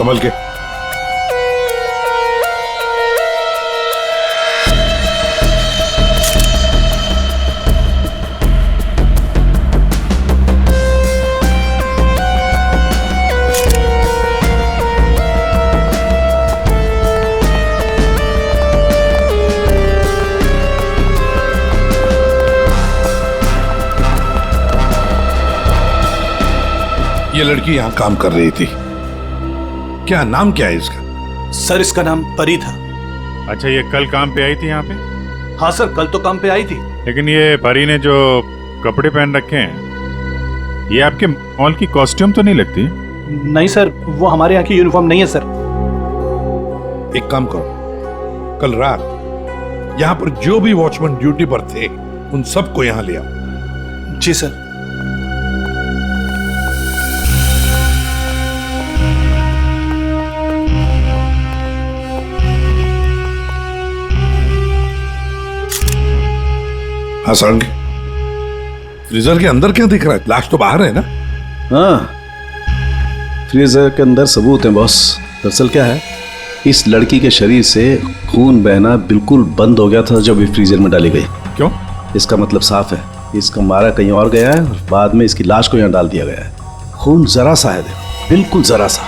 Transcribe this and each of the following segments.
संभल के। ये लड़की यहाँ काम कर रही थी, क्या नाम क्या है इसका? सर इसका नाम परी था। अच्छा, ये कल काम पे आई थी यहाँ पे? हाँ सर, कल तो काम पे आई थी। लेकिन ये परी ने जो कपड़े पहन रखे हैं, ये आपके मॉल की कॉस्ट्यूम तो नहीं लगती? नहीं सर, वो हमारे यहाँ की यूनिफॉर्म नहीं है सर। एक काम करो, कल रात यहाँ पर जो भी वॉचमैन ड्यूटी पर थे उन सबको यहाँ ले आओ। जी सर। हाँ सारंगी, फ्रीजर के अंदर क्या दिख रहा है? लाश तो बाहर है ना? हाँ, फ्रीजर के अंदर सबूत है बॉस। दरअसल क्या है, इस लड़की के शरीर से खून बहना बिल्कुल बंद हो गया था जब ये फ्रीजर में डाली गई। क्यों? इसका मतलब साफ है, इसका मारा कहीं और गया है और बाद में इसकी लाश को यहाँ डाल दिया गया है। खून जरा सा है, देखो, बिल्कुल जरा सा।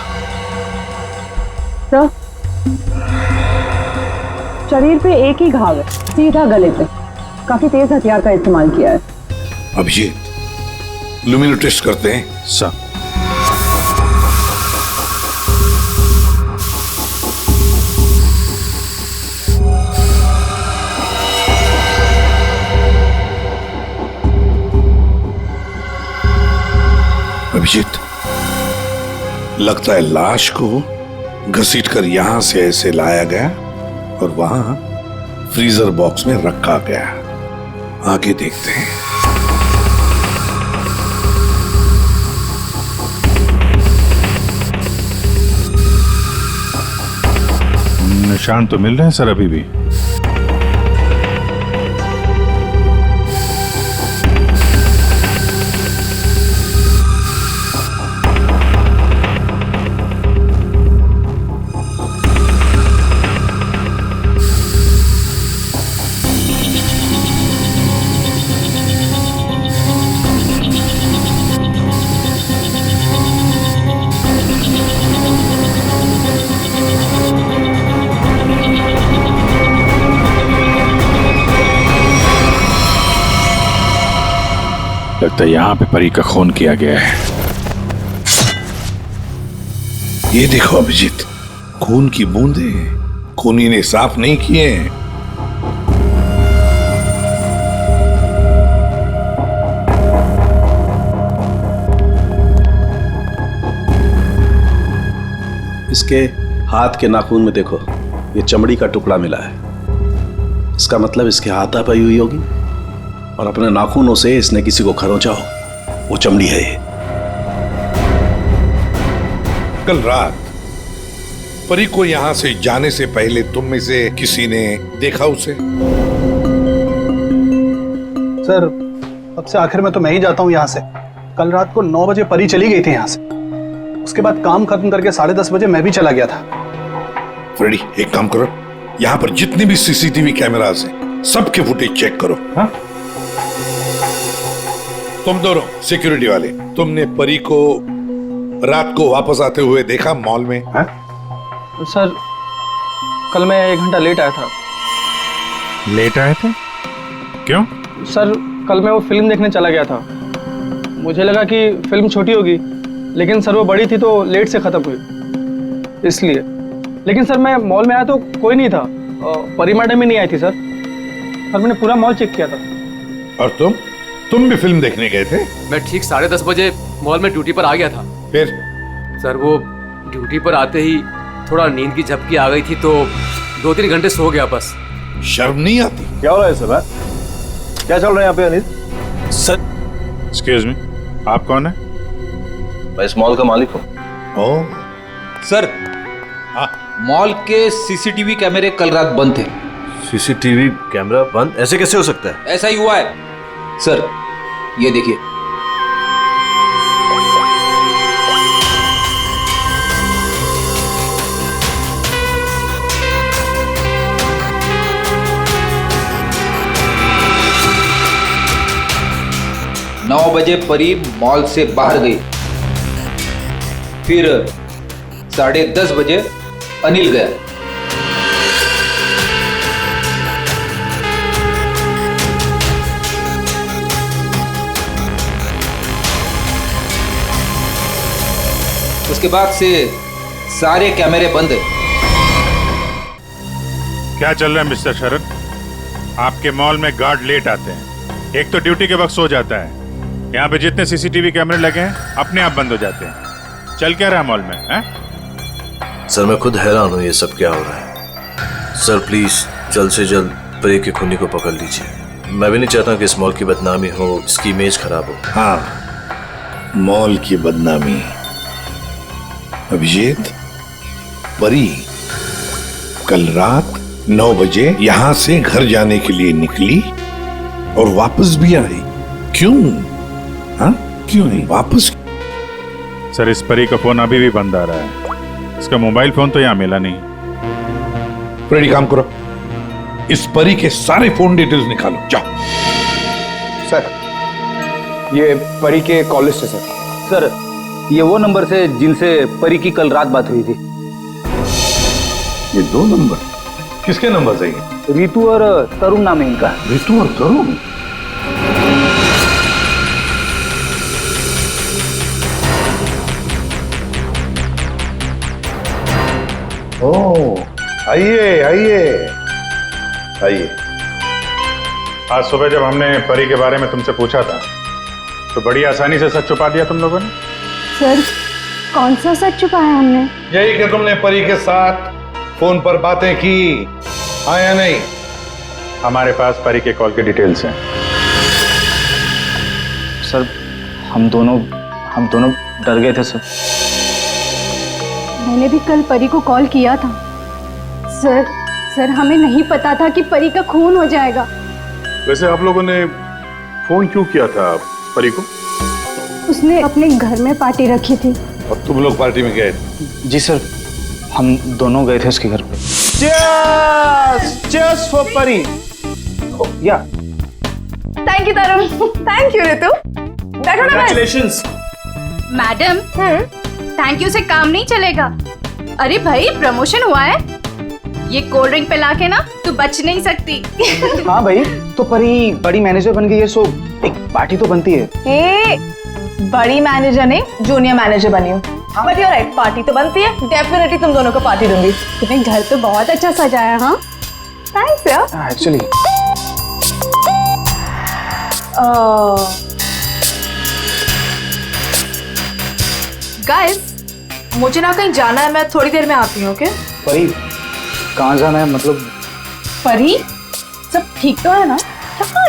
सर, शरीर पे एक ही घाव है, सीधा गले पे। काफी तेज हथियार का इस्तेमाल किया है। अभिजीत, लुमिनो टेस्ट करते हैं। सर, अभिजीत, लगता है लाश को घसीटकर यहां से ऐसे लाया गया और वहां फ्रीजर बॉक्स में रखा गया। आगे देखते हैं। निशान तो मिल रहे हैं सर अभी भी। लगता है यहाँ पे परी का खून किया गया है। ये देखो अभिजीत, खून की बूंदें खूनी ने साफ नहीं किए हैं। इसके हाथ के नाखून में देखो, ये चमड़ी का टुकड़ा मिला है। इसका मतलब इसके हाथापाई हुई होगी और अपने नाखूनों से इसने किसी को खरोंचा हो, वो चमड़ी है ये। कल रात परी को यहां से जाने से पहले तुम में से किसी ने देखा उसे? सर, अब से आखिर में तो मैं ही जाता हूँ यहाँ से। कल रात को 9 बजे परी चली गई थी यहाँ से। उसके बाद काम खत्म करके 10:30 बजे मैं भी चला गया था। फ्रेडी, एक काम करो, यहाँ पर जितने भी सीसीटीवी कैमरास हैं सबके फुटेज चेक करो। हाँ? तुम दोनों सिक्योरिटी वाले, तुमने परी को रात को वापस आते हुए देखा मॉल में? हाँ? सर, कल मैं 1 घंटा लेट आया था। लेट आए थे? क्यों? सर, कल मैं वो फिल्म देखने चला गया था। मुझे लगा कि फिल्म छोटी होगी, लेकिन सर वो बड़ी थी तो लेट से खत्म हुई, इसलिए। लेकिन सर मैं मॉल में आया तो कोई नहीं था, परी मैडम ही नहीं आई थी सर। मैंने पूरा मॉल चेक किया था। और तुम भी फिल्म देखने गए थे? मैं ठीक 10:30 बजे मॉल में ड्यूटी पर आ गया था। फिर? सर वो ड्यूटी पर आते ही थोड़ा नींद की झपकी आ गई थी तो 2-3 घंटे सो गया बस। शर्म नहीं आती? क्या हो रहा है सर? क्या चल रहा है यहाँ पे अनिल? सर, एक्सक्यूज मी, आप कौन है? मैं इस मॉल का मालिक हूँ। ओह, सर, मॉल के सीसीटीवी कैमरे कल रात बंद थे। सीसीटीवी कैमरा बंद? ऐसे कैसे हो सकता है? ऐसा ही हुआ है सर, ये देखिए। 9 बजे परी मॉल से बाहर गई। फिर 10:30 बजे अनिल गया। उसके बाद से सारे कैमरे बंद है। क्या चल रहा है मिस्टर शरद? आपके मॉल में गार्ड लेट आते हैं, एक तो ड्यूटी के वक्त सो जाता है, यहाँ पे जितने सीसीटीवी कैमरे लगे हैं अपने आप बंद हो जाते हैं। चल क्या रहा है मॉल में है? सर मैं खुद हैरान हूँ ये सब क्या हो रहा है। सर प्लीज जल्द से जल्द परी के खूनी को पकड़ लीजिए। मैं भी नहीं चाहता कि इस मॉल की बदनामी हो, इसकी इमेज खराब हो। हाँ, मॉल की बदनामी। अभिजीत, परी कल रात 9 बजे यहां से घर जाने के लिए निकली और वापस भी आई। क्यों? हाँ, क्यों नहीं वापस? सर इस परी का फोन अभी भी बंद आ रहा है, इसका मोबाइल फोन तो यहाँ मिला नहीं। फ्रेडी काम करो, इस परी के सारे फोन डिटेल्स निकालो, जाओ। सर ये परी के कॉल लिस्ट है सर। ये वो नंबर से जिनसे परी की कल रात बात हुई थी। ये 2 नंबर किसके नंबर से? रितु और तरुण नाम है इनका। रितु और तरुण? ओह, आइए आइए आइए। आज सुबह जब हमने परी के बारे में तुमसे पूछा था तो बड़ी आसानी से सच छुपा दिया तुम लोगों ने। सर कौन सा सच छुपाया हमने? यही कि तुमने परी के साथ फोन पर बातें की, हाँ या नहीं? हमारे पास परी के कॉल के डिटेल्स हैं। सर हम दोनों डर गए थे सर। मैंने भी कल परी को कॉल किया था। सर हमें नहीं पता था कि परी का खून हो जाएगा। वैसे आप लोगों ने फोन क्यों किया था परी को? उसने अपने घर में पार्टी रखी थी। और तुम लोग पार्टी में गए? जी सर, हम दोनों गए थे उसके घर पे। Cheers for परी। या thank you Tarun. Thank you Ritu. बैठो ना। Congratulations। मैडम, थैंक यू से काम नहीं चलेगा। अरे भाई प्रमोशन हुआ है, ये कोल्ड ड्रिंक पिला के ना तू बच नहीं सकती। हाँ भाई, तो परी बड़ी मैनेजर बन गई है, सो एक पार्टी तो बनती है। बड़ी मैनेजर नहीं, जूनियर मैनेजर बनी हूँ। बट यू राइट, पार्टी तो बनती है। डेफिनेटली तुम दोनों को पार्टी दूंगी। तुम्हें घर तो बहुत अच्छा सजाया। हाँ थैंक्स यार। एक्चुअली गाइस, मुझे ना कहीं जाना है, मैं थोड़ी देर में आती हूँ। ओके? परी कहाँ जाना है? मतलब परी सब ठीक तो है ना?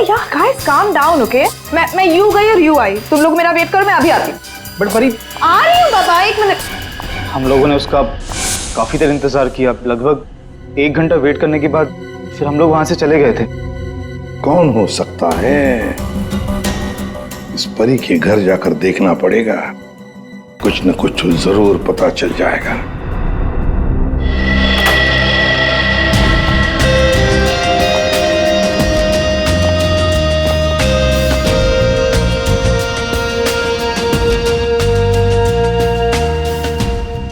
यार गाइस काम डाउन। ओके, मैं यू गई और यू आई। तुम लोग मेरा वेट करो, मैं अभी आती हूँ। बट परी आ रही हूँ बाबा, 1 मिनट। हम लोगों ने उसका काफी देर इंतजार किया, लगभग 1 घंटा वेट करने के बाद फिर हम लोग वहां से चले गए थे। कौन हो सकता है? इस परी के घर जाकर देखना पड़ेगा, कुछ न कुछ जरूर पता चल जाएगा।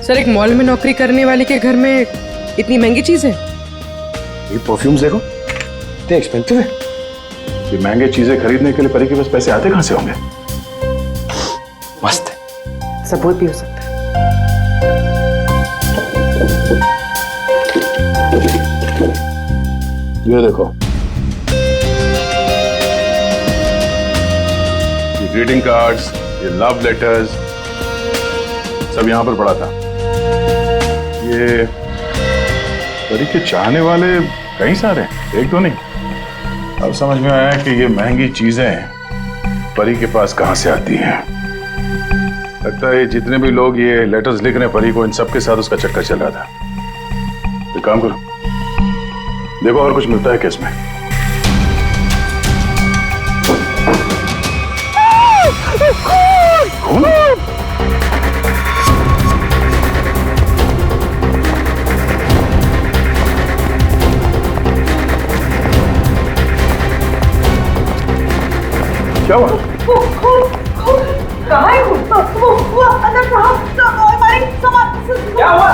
सर एक मॉल में नौकरी करने वाले के घर में इतनी महंगी चीज है? ये परफ्यूम्स देखो, इतने एक्सपेंसिव है। ये महंगे चीजें खरीदने के लिए परी के पास पैसे आते कहां से होंगे? मस्त है। सब भी हो सकता है। ये देखो, ये ग्रीटिंग कार्ड्स, ये लव लेटर्स, सब यहां पर पड़ा था। ये परी के चाहने वाले कई सारे हैं, एक तो नहीं। अब समझ में आया कि ये महंगी चीजें परी के पास कहां से आती हैं। लगता है जितने भी लोग ये लेटर्स लिख रहे हैं परी को, इन सबके साथ उसका चक्कर चल रहा था। एक काम करो, देखो और कुछ मिलता है केस में। खून? क्या हुआ? कहाँ है वो अंदर था हमारी सामान। क्या हुआ?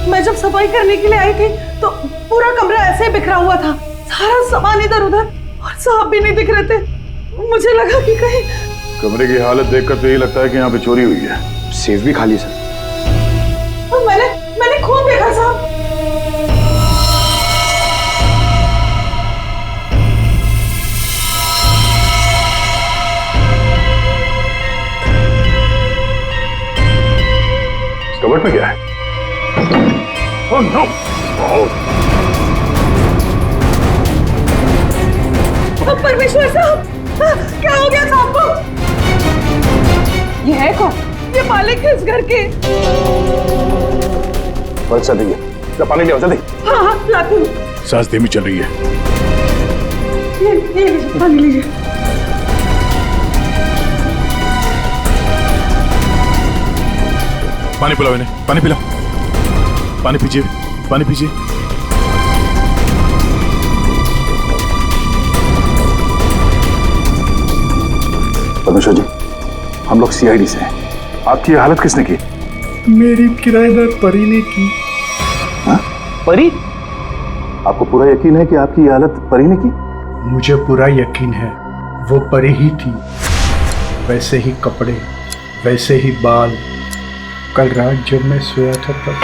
मैं जब सफाई करने के लिए आई थी तो पूरा कमरा ऐसे ही बिखरा हुआ था, सारा सामान इधर उधर, और साहब भी नहीं दिख रहे थे। मुझे लगा कि कहीं कमरे की हालत देखकर तो यही लगता है कि यहाँ पे चोरी हुई है। सेफ भी खाली सर। तो मैंने खून देखा साहब। कबर्ड में क्या है? Oh no! परमेश्वर साहब, क्या हो गया साहब को? ये है कौन? ये मालिक है इस घर के। बस चल रही है, पानी ले आओ जल्दी। हाँ लाती हूँ। सांस धीमी चल रही है। ये लीजिए, पानी लीजिए। पानी पिलाओ इन्हें, पानी पिलाओ। पानी पीजिए, पानी पीजिए। परमेश्वर जी, हम लोग सीआईडी से हैं। आपकी ये हालत किसने की? मेरी किराएदार परी ने की। हाँ? परी? आपको पूरा यकीन है कि आपकी ये हालत परी ने की? मुझे पूरा यकीन है, वो परी ही थी। वैसे ही कपड़े, वैसे ही बाल। कल रात जब मैं सोया था तब।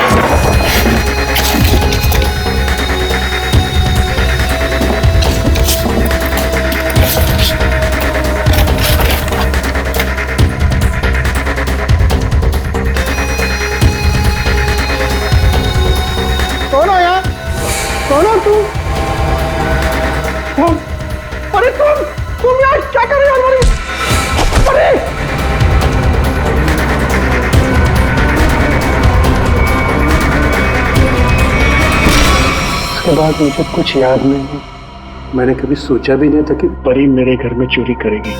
कौन आया? कौन हो तू? कौन? अरे तुम यार क्या कर रहे हो हमारी? अरे! उसके बाद मुझे कुछ याद नहीं। मैंने कभी सोचा भी नहीं था कि परी मेरे घर में चोरी करेगी।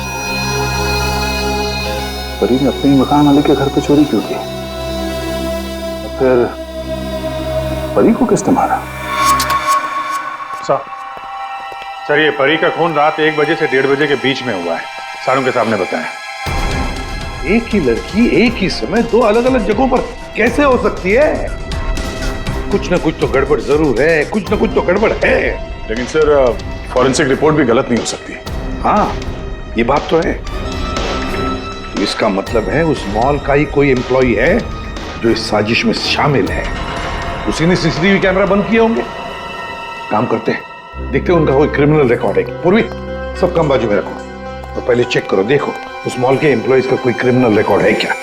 परी ने अपने मकान वाले के घर पे चोरी क्यों की? फिर परी को किसने मारा? सर ये परी का खून रात 1 बजे से 1:30 बजे के बीच में हुआ है, सारों के सामने बताया। एक ही लड़की एक ही समय 2 अलग अलग जगहों पर कैसे हो सकती है? कुछ ना कुछ तो गड़बड़ जरूर है, कुछ ना कुछ तो गड़बड़ है। लेकिन सर फॉरेंसिक रिपोर्ट भी गलत नहीं हो सकती। हाँ, ये बात तो है। इसका मतलब है उस मॉल का ही कोई एम्प्लॉई है जो इस साजिश में शामिल है। उसी ने सीसीटीवी कैमरा बंद किए होंगे। काम करते हैं, देखते हैं उनका कोई क्रिमिनल रिकॉर्ड है। पूर्वी, सब काम बाजू में रखो तो पहले चेक करो, देखो उस मॉल के एम्प्लॉइज का कोई क्रिमिनल रिकॉर्ड है क्या।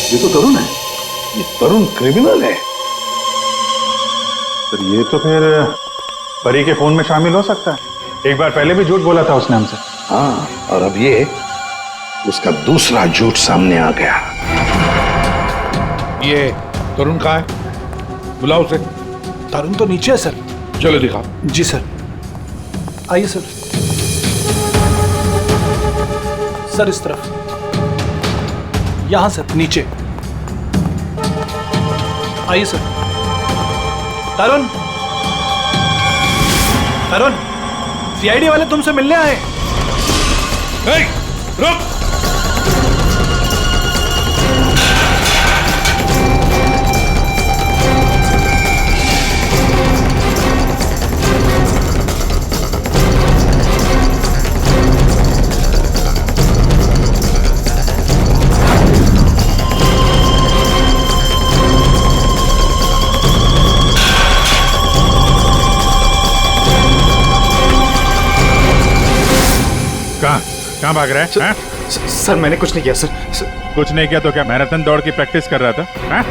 ये तो तरुण है, ये तरुण क्रिमिनल है। सर ये तो फिर परी के खून में शामिल हो सकता है। एक बार पहले भी झूठ बोला था उसने हमसे। हाँ, और अब ये उसका दूसरा झूठ सामने आ गया। ये तरुण कहाँ है? बुलाओ उसे। तरुण तो नीचे है सर। चलो दिखाओ। जी सर, आइए सर। सर इस तरफ, यहां सर, नीचे आइए सर। तरुण, तरुण, सीआईडी वाले तुमसे मिलने आए। रुक! कहाँ भाग रहा है? सर मैंने कुछ नहीं किया सर। कुछ नहीं किया तो क्या मैराथन दौड़ की प्रैक्टिस कर रहा था? हाँ?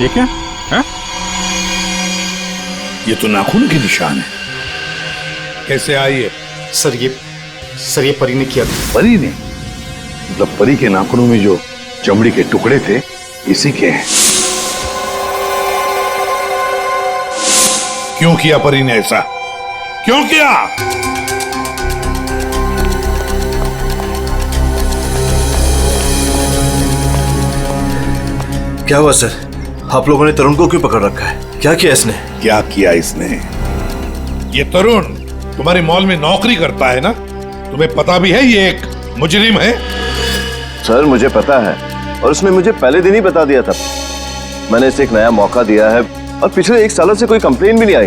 ये क्या? हाँ? ये तो नाखून के निशान है। कैसे आई है? सर सर ये परी ने किया। परी ने? मतलब परी के नाखूनों में जो चमड़ी के टुकड़े थे इसी के हैं। क्यों किया परी ने ऐसा? क्यों किया? क्या हुआ सर? आप लोगों ने तरुण को क्यों पकड़ रखा है? क्या किया इसने? क्या किया इसने? ये तरुण तुम्हारे मॉल में नौकरी करता है ना? तुम्हें पता भी है ये एक मुजरिम है? सर मुझे पता है और उसने मुझे पहले दिन ही बता दिया था। मैंने इसे एक नया मौका दिया है और पिछले 1 सालों से कोई कंप्लेन भी नहीं आई,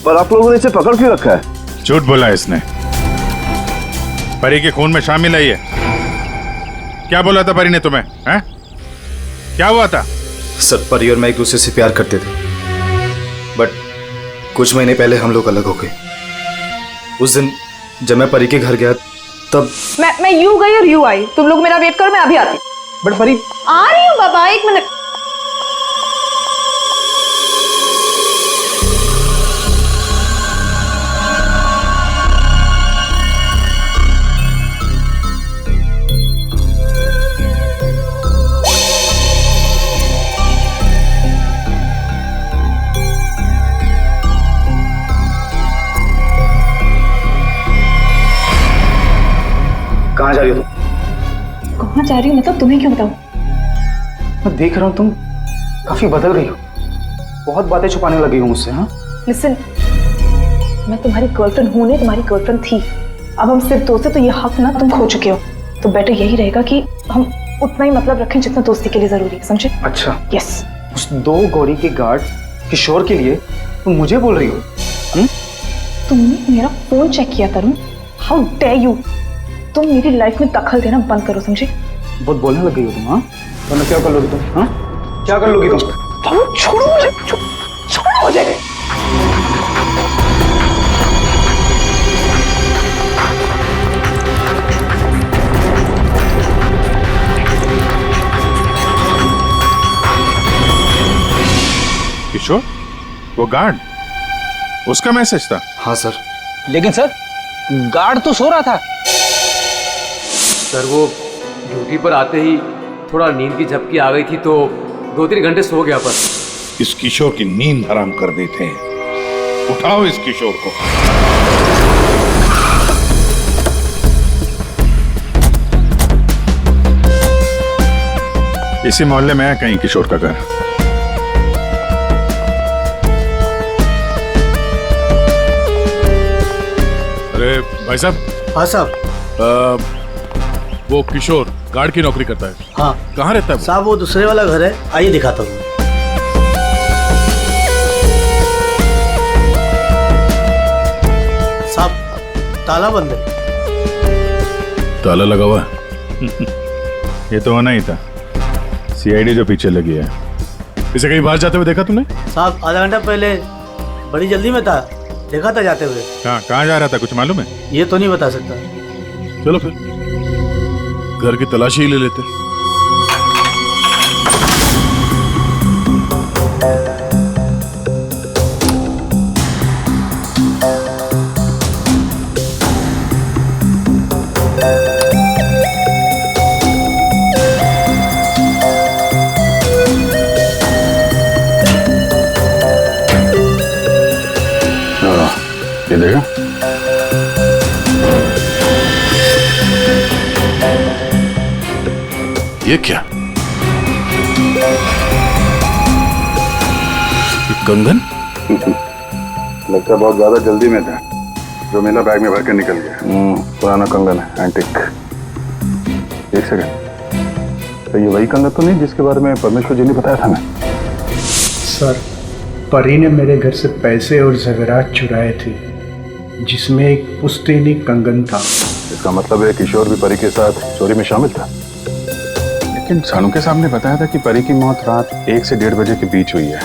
पर आप लोगों ने इसे पकड़ क्यों रखा है? झूठ बोला इसने। परी के खून में शामिल है ये। क्या बोला था परी ने तुम्हें? हैं? क्या हुआ था? सर परी और मैं एक दूसरे से प्यार करते थे, बट कुछ महीने पहले हम लोग अलग हो गए। उस दिन जब मैं परी के घर गया तब मैं यूं गई और यूं आई। तुम लोग मेरा वेट करो, मैं अभी आती। बट परी आ रही हूँ बाबा, 1 मिनट। कहाँ जा रही हो तुम? कहाँ जा रही हूँ मतलब तुम्हें क्यों बताऊँ? मैं देख रहा हूँ तुम काफी बदल गई हो, बहुत बातें छुपाने लगी हो मुझसे। हाँ लिसन, मैं तुम्हारी गर्लफ्रेंड हूँ नहीं, तुम्हारी गर्लफ्रेंड थी। अब हम सिर्फ दोस्त हैं तो ये हक ना तुम खो चुके हो, तो बेटर यही रहेगा कि हम उतना ही मतलब रखें जितना दोस्ती के लिए जरूरी है, समझे? अच्छा यस। उस 2 गौरी के गार्ड किशोर के लिए तुम मुझे बोल रही हो? तुमने मेरा फोन चेक किया तरुण, हाउ डेयर यू। तुम मेरी लाइफ में दखल देना बंद करो, समझे? बहुत बोलने लग गई हो तुम। हाँ वरना क्या कर लोगी तुम? हाँ क्या कर लोगी तुम? छोड़ो मुझे, छोड़ो मुझे। किशोर, वो गार्ड, उसका मैसेज था? हाँ सर। लेकिन सर गार्ड तो सो रहा था। सर वो ड्यूटी पर आते ही थोड़ा नींद की झपकी आ गई थी तो 2-3 घंटे सो गया। पर इस किशोर की नींद हराम कर देते हैं। उठाओ इस किशोर को। इसी मोहल्ले में है कहीं किशोर का घर। अरे भाई साहब। हाँ साहब। वो किशोर गार्ड की नौकरी करता है। हाँ। कहाँ रहता है वो? साहब वो दूसरे वाला घर है, आइए दिखाता हूँ। साहब ताला बंद है। ताला लगा हुआ है। ये तो होना ही था, सीआईडी जो पीछे लगी है। इसे कहीं बाहर जाते हुए देखा तुमने? साहब आधा घंटा पहले बड़ी जल्दी में था, देखा था जाते हुए। कहाँ जा रहा था, कुछ मालूम है? ये तो नहीं बता सकता। चलो फिर घर की तलाशी ही ले लेते। ये देखा? ये क्या? ये कंगन? लगता बहुत ज्यादा जल्दी में था, जो मेरा बैग में भर के निकल गया। पुराना कंगन है, एंटिक। एक सेकंड, तो ये वही कंगन तो नहीं जिसके बारे में परमेश्वर जी ने बताया था? मैं सर, परी ने मेरे घर से पैसे और ज़ेवरात चुराए थे, जिसमें एक पुश्तैनी कंगन था। इसका मतलब है किशोर भी परी के साथ चोरी में शामिल था। लेकिन सानू के सामने बताया था कि परी की मौत रात 1 से 1:30 बजे के बीच हुई है,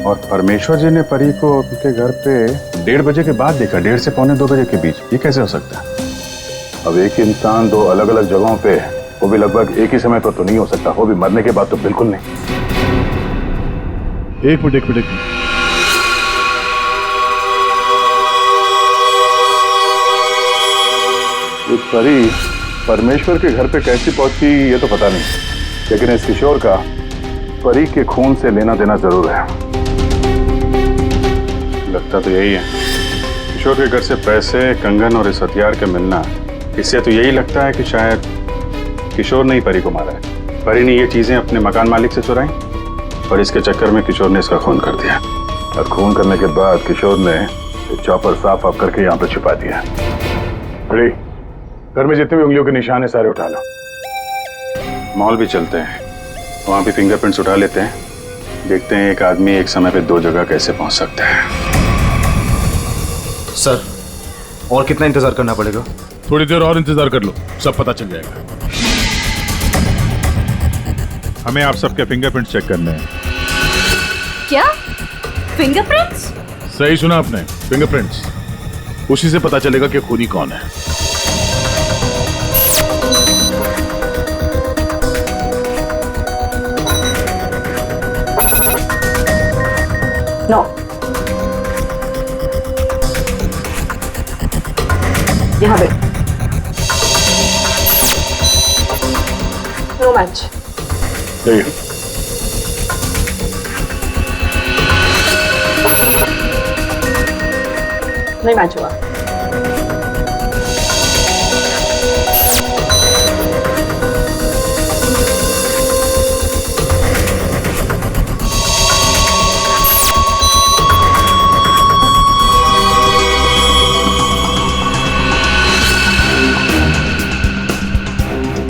और परमेश्वर जी ने परी को उनके घर पे 1:30 बजे के बाद देखा, 1:30 से 1:45-2 बजे के बीच। ये कैसे हो सकता है? अब एक ही इंसान 2 अलग अलग जगहों पे, वो भी लगभग एक ही समय पर तो नहीं हो सकता, वो भी मरने के बाद तो बिल्कुल नहीं। एक मिनट। ये परी परमेश्वर के घर पे कैसी पहुंची ये तो पता नहीं, लेकिन इस किशोर का परी के खून से लेना देना जरूर है। लगता तो यही है। किशोर के घर से पैसे, कंगन और इस हथियार के मिलना, इससे तो यही लगता है कि शायद किशोर ने ही परी को मारा है। परी ने ये चीजें अपने मकान मालिक से चुराई और इसके चक्कर में किशोर ने इसका खून कर दिया। और खून करने के बाद किशोर ने चॉपर साफ ऑफ करके यहाँ पे छुपा दिया। बड़ी घर में जितने भी उंगलियों के निशान है सारे उठा लो। मॉल भी चलते हैं, वहां भी फिंगरप्रिंट्स उठा लेते हैं, देखते हैं एक आदमी एक समय पे दो जगह कैसे पहुंच सकता है। सर और कितना इंतजार करना पड़ेगा? थोड़ी देर और इंतजार कर लो, सब पता चल जाएगा। हमें आप सबके फिंगरप्रिंट्स चेक करने हैं। क्या फिंगरप्रिंट्स? सही सुना आपने, फिंगरप्रिंट्स। उसी से पता चलेगा कि खूनी कौन है। नो, यहाँ पे नो मैच। नहीं मैच हुआ।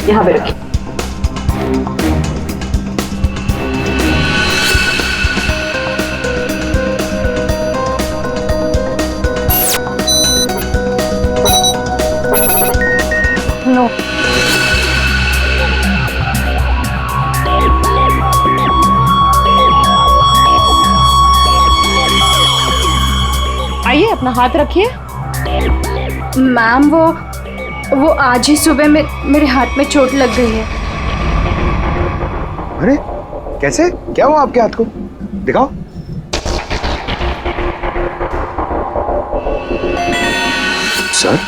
यहाँ पे रखिए। नो, आइए अपना हाथ रखिए। मैम वो आज ही सुबह मेरे हाथ में चोट लग गई है। अरे कैसे, क्या हुआ आपके हाथ को? दिखाओ। सर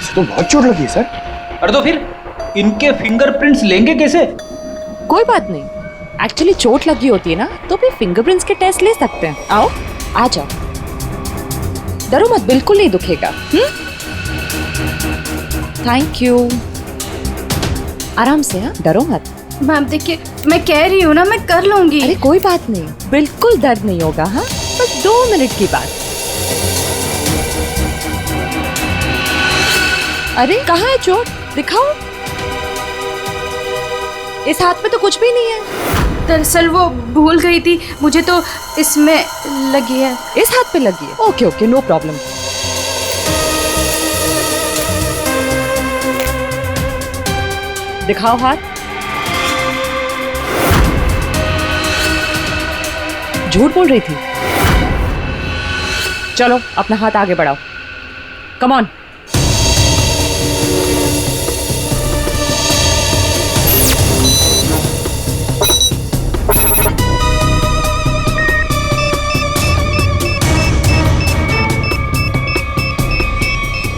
इसे तो बहुत चोट लगी है सर। अरे तो फिर इनके फिंगरप्रिंट्स लेंगे कैसे? कोई बात नहीं, एक्चुअली चोट लगी होती है ना तो भी फिंगरप्रिंट्स के टेस्ट ले सकते हैं। आओ आ जाओ, डरो मत, बिल्कुल नहीं दुखेगा। थैंक यू, आराम से। हाँ डरो मत। मैम देखिए, मैं कह रही हूँ ना, मैं कर लूंगी। अरे कोई बात नहीं, बिल्कुल दर्द नहीं होगा। हाँ बस 2 मिनट की बात। अरे कहाँ है चोट, दिखाओ। इस हाथ में तो कुछ भी नहीं है। दरअसल वो भूल गई थी, मुझे तो इसमें लगी है। इस हाथ पे लगी है? Okay okay, no problem. दिखाओ हाथ। झूठ बोल रही थी। चलो अपना हाथ आगे बढ़ाओ, कम ऑन।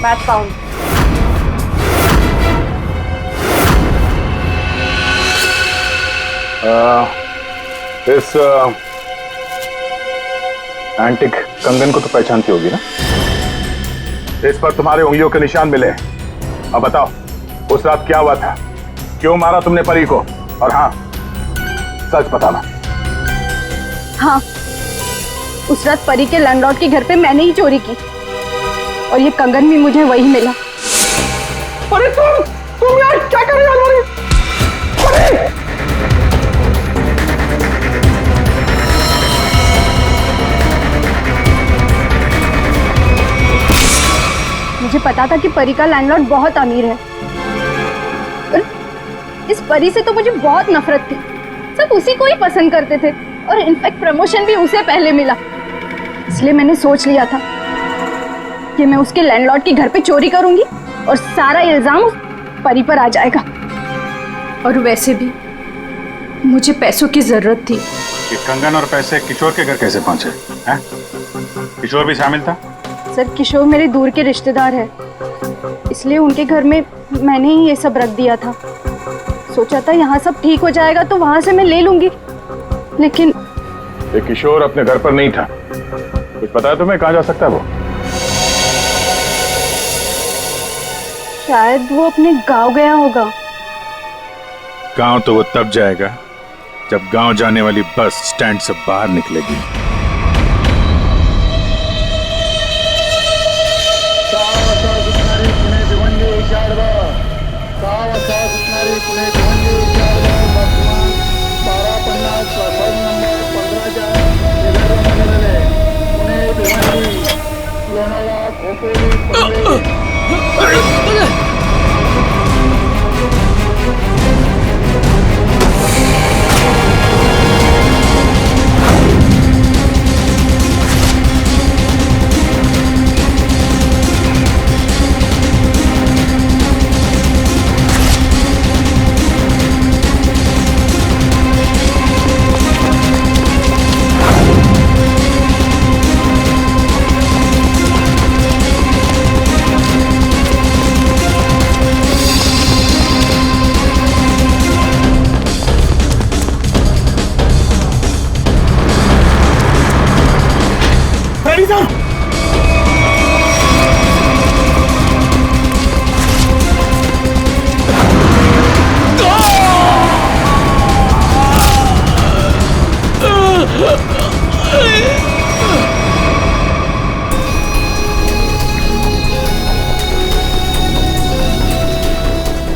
Match found. इस एंटिक कंगन को तो पहचानती होगी ना? इस पर तुम्हारे उंगलियों के निशान मिले। अब बताओ उस रात क्या हुआ था, क्यों मारा तुमने परी को? और हाँ, सच बताना। हाँ, उस रात परी के लैंडलॉर्ड के घर पे मैंने ही चोरी की और ये कंगन भी मुझे वही मिला। अरे तुम यार क्या कर रही हो हमारी? मुझे पता था कि परी का लैंडलॉर्ड बहुत अमीर है। और इस परी से तो मुझे बहुत नफरत थी। सब उसी को ही पसंद करते थे और इनफैक्ट प्रमोशन भी उसे पहले मिला। इसलिए मैंने सोच लिया था कि मैं उसके लैंडलॉर्ड के घर पे चोरी करूंगी और सारा इल्जाम उस परी पर आ जाएगा। और वैसे भी मुझे पैसों की जरूरत थी। ये कंगन और पैसे किशोर के घर कैसे पहुंचे हैं? किशोर भी शामिल था? सर किशोर मेरे दूर के रिश्तेदार है, इसलिए उनके घर में मैंने ही ये सब रख दिया था। सोचा था यहाँ सब ठीक हो जाएगा तो वहां से मैं ले लूंगी, लेकिन ये किशोर अपने घर पर नहीं था। कुछ पता है तुम्हें कहाँ जा सकता है वो? शायद वो अपने गांव गया होगा। गांव तो वो तब जाएगा जब गांव जाने वाली बस स्टैंड से बाहर निकलेगी।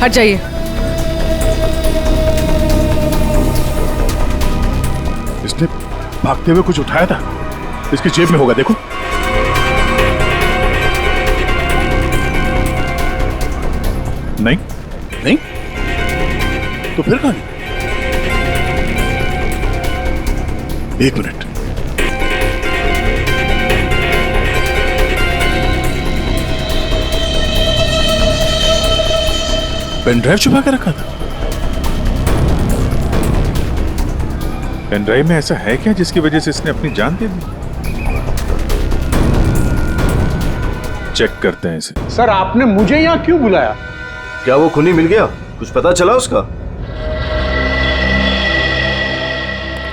हट जाइए। इसने भागते हुए कुछ उठाया था, इसकी जेब में होगा, देखो। नहीं नहीं तो फिर कहां? एक मिनट, पेन ड्राइव छुपा के रखा था। पेन ड्राइव में ऐसा है क्या जिसकी वजह से इसने अपनी जान दे दी? चेक करते हैं इसे। सर आपने मुझे यहाँ क्यों बुलाया? क्या वो खूनी मिल गया? कुछ पता चला उसका?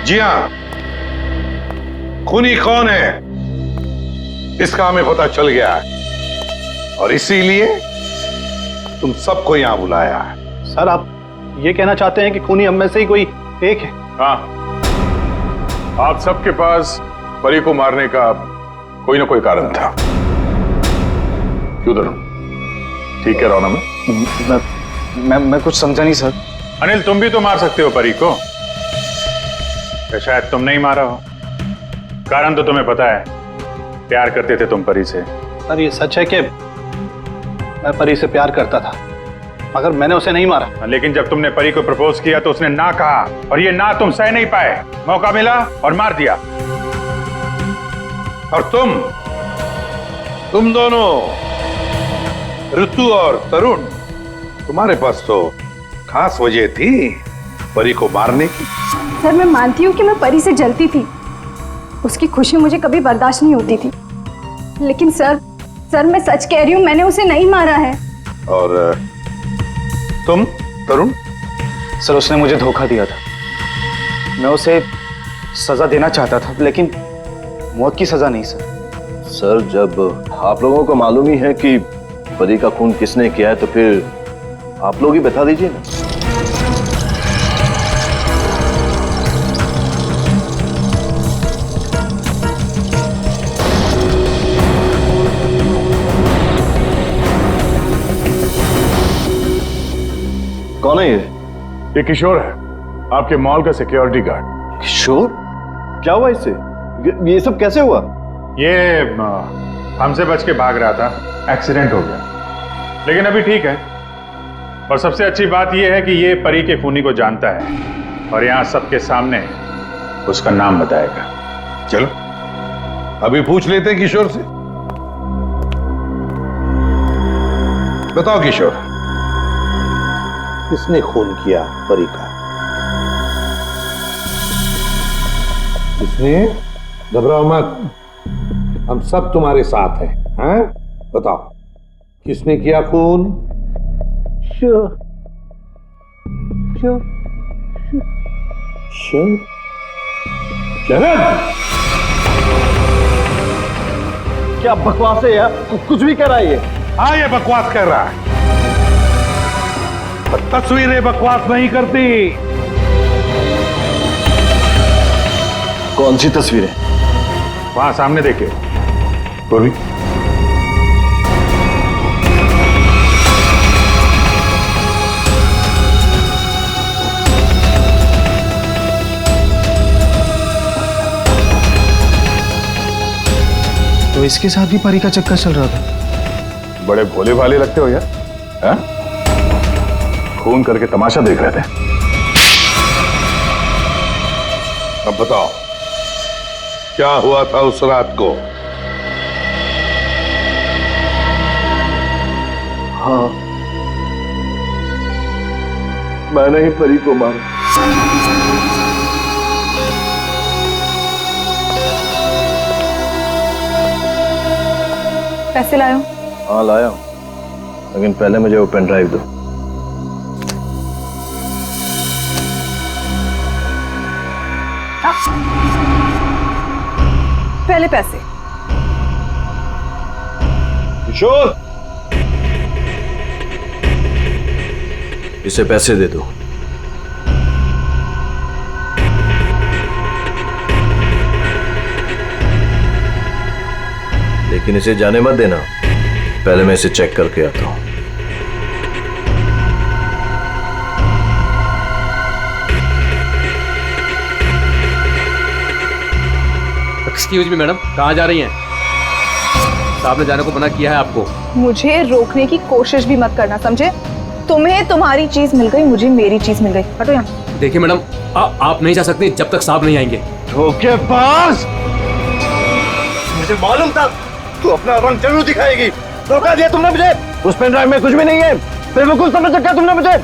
जी हाँ, खूनी कौन है इसका हमें पता चल गया है और इसीलिए तुम सबको यहां बुलाया है। सर आप ये कहना चाहते हैं कि खूनी हम में से ही कोई एक है? हाँ, आप सबके पास परी को मारने का कोई ना कोई कारण था। क्यों तरुण, ठीक कह रहा हूं ना मैं कुछ समझा नहीं सर। अनिल, तुम भी तो मार सकते हो परी को, या शायद तुम नहीं मारा हो। कारण तो तुम्हें पता है, प्यार करते थे तुम परी से। सर ये सच है कि मैं परी से प्यार करता था, मगर मैंने उसे नहीं मारा। लेकिन जब तुमने परी को प्रपोज किया तो उसने ना कहा, और ये ना तुम सह नहीं पाए। मौका मिला और मार दिया। और तुम दोनों, ऋतु और तरुण, तुम्हारे पास तो खास वजह थी परी को मारने की। सर मैं मानती हूँ कि मैं परी से जलती थी, उसकी खुशी मुझे कभी बर्दाश्त नहीं होती थी, लेकिन सर मैं सच कह रही हूँ, मैंने उसे नहीं मारा है। और तुम तरुण? सर उसने मुझे धोखा दिया था, मैं उसे सजा देना चाहता था, लेकिन मौत की सजा नहीं सर। सर जब आप लोगों को मालूम ही है कि परी का खून किसने किया है तो फिर आप लोग ही बता दीजिए ना। कौन है ये किशोर है, आपके मॉल का सिक्योरिटी गार्ड। किशोर? क्या हुआ इससे? ये सब कैसे हुआ? ये हमसे बच के भाग रहा था, एक्सीडेंट हो गया, लेकिन अभी ठीक है। और सबसे अच्छी बात यह है कि ये परी के खूनी को जानता है और यहाँ सबके सामने उसका नाम बताएगा। चलो अभी पूछ लेते हैं किशोर से। बताओ किशोर, किसने खून किया परी का? किसने? घबराओ मत, हम सब तुम्हारे साथ हैं। हैं? बताओ किसने किया खून? शरद, क्या बकवास है यार, कुछ भी कह रहा है ये। हाँ ये बकवास कर रहा है। तस्वीरें बकवास नहीं करती। कौन सी तस्वीरें? वहां सामने देखिए। पूर्वी, तो इसके साथ भी परी का चक्कर चल रहा था। बड़े भोले भाले लगते हो यार, हैं? खून करके तमाशा देख रहे थे। अब बताओ क्या हुआ था उस रात को? हाँ, मैंने ही परी को मारा। पैसे लायो? हाँ लाया हूं, लेकिन पहले मुझे वो पेन ड्राइव दो। पहले पैसे। किशोर, इसे पैसे दे दो। लेकिन इसे जाने मत देना, पहले मैं इसे चेक करके आता हूं। एक्सक्यूज मी मैडम, कहाँ जा रही हैं? साहब ने जाने को मना किया है आपको। मुझे रोकने की कोशिश भी मत करना, समझे? तुम्हें तुम्हारी चीज मिल गई, मुझे मेरी चीज मिल गई। हटो यहाँ। देखिए मैडम, आप नहीं जा सकते जब तक साहब नहीं आएंगे। धोखेबाज! मुझे मालूम था तू अपना रंग जरूर दिखाएगी। धोखा दिया तुमने मुझे। उस पेन ड्राइव में कुछ भी नहीं है। बेवकूफ समझ रखा तुमने मुझे।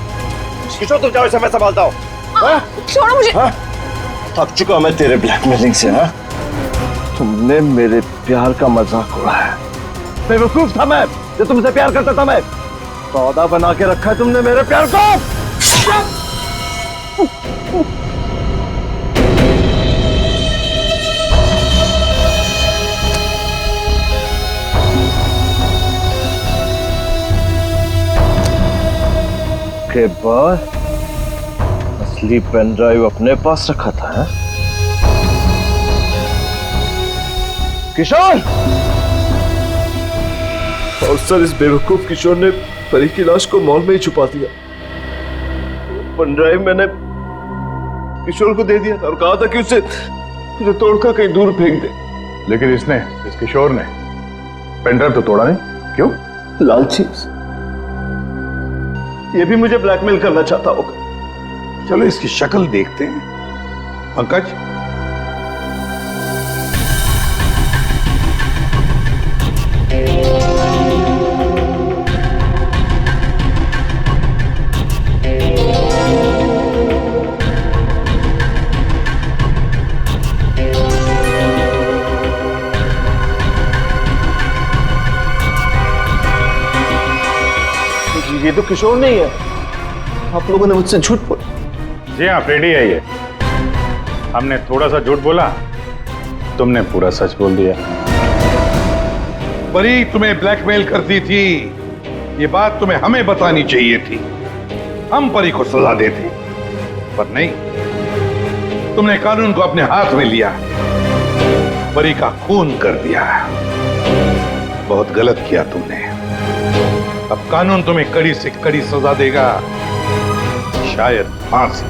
किशोर तुम जाओ, इसे मैं संभालता हूँ। छोड़ो मुझे। थक चुका मैं तेरे ब्लैकमेलिंग से। हाँ, तुमने मेरे प्यार का मजाक उड़ाया। बेवकूफ था मैं जो तुमसे प्यार करता था। मैं सौदा बना के रखा है तुमने मेरे प्यार को। के बाद असली पेन ड्राइव अपने पास रखा था। है? किशोर! और सर, इस बेवकूफ किशोर ने परी की लाश को मॉल में ही छुपा दिया। पेन ड्राइव मैंने किशोर को दे दिया था और कहा था कि उसे तोड़कर कहीं दूर फेंक दे। लेकिन इसने, इस किशोर ने पेन ड्राइव तो तोड़ा नहीं। क्यों? लालची। ये भी मुझे ब्लैकमेल करना चाहता होगा। चलो इसकी शक्ल देखते हैं। पंकज, ये तो किशोर नहीं है। आप लोगों ने मुझसे झूठ बोला। जी हाँ, फ्रेडी है ये। हमने थोड़ा सा झूठ बोला, तुमने पूरा सच बोल दिया। परी तुम्हें ब्लैकमेल करती थी, ये बात तुम्हें हमें बतानी चाहिए थी। हम परी को सजा देते, पर नहीं, तुमने कानून को अपने हाथ में लिया, परी का खून कर दिया। बहुत गलत किया तुमने। अब कानून तुम्हें कड़ी से कड़ी सजा देगा, शायद फांसी।